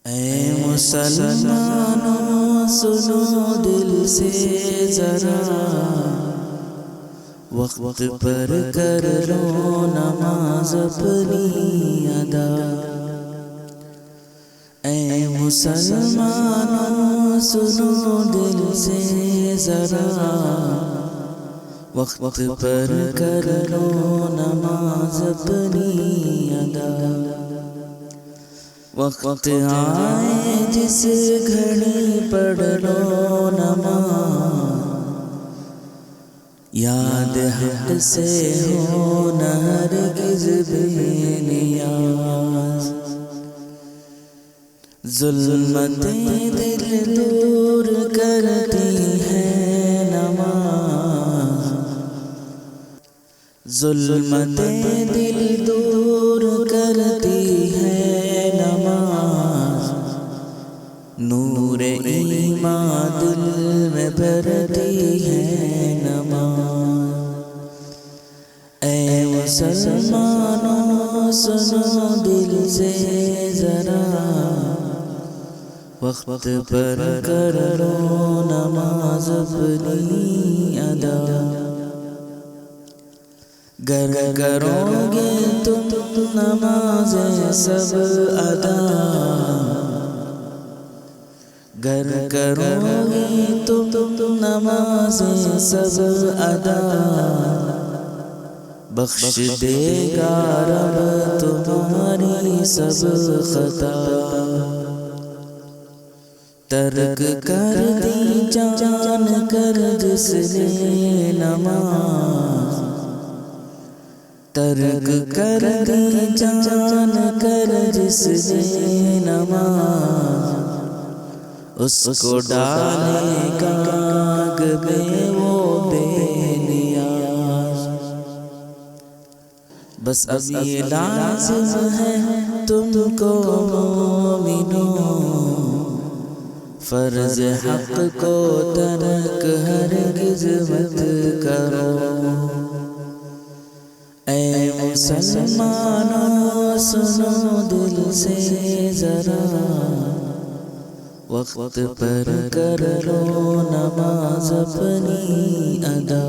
اے مسلمانوں سنو دل سے ذرا، وقت پر کر لو نماز اپنی ادا۔ اے مسلمانوں سنو دل سے ذرا، وقت پر کر لو نماز اپنی ادا۔ وقت آئے جس گھڑی پڑھ لو نماز، یاد حق سے ہو نہ ہرگز بے نیاز۔ ظلمتیں دل دور کرتی ہے نماز، ظلمتیں دل دور کرتی ہے نماز۔ نور ایمان دل میں بھرتی ہے نماز۔ اے مسلمانوں سنو دل سے ذرا، وقت پر کر لو نماز اپنی ادا۔ گر کرو گے تم نماز سب ادا، گر کرو گے تم نماز سب ادا، بخش دے گا رب تمہاری سب خطا۔ ترک کر دی جان کر جس نے نماز، ترک کر دی جان کر جس نے نماز، اس کو ڈالے گا آگ میں وہ بے نیاز۔ بس اب یہ لازم ہے تم کو مومنوں، فرض حق کو ترک ہرگز مت کرو۔ اے مسلمانوں سنو دل سے ذرا، وقت پر کر لو نماز اپنی ادا۔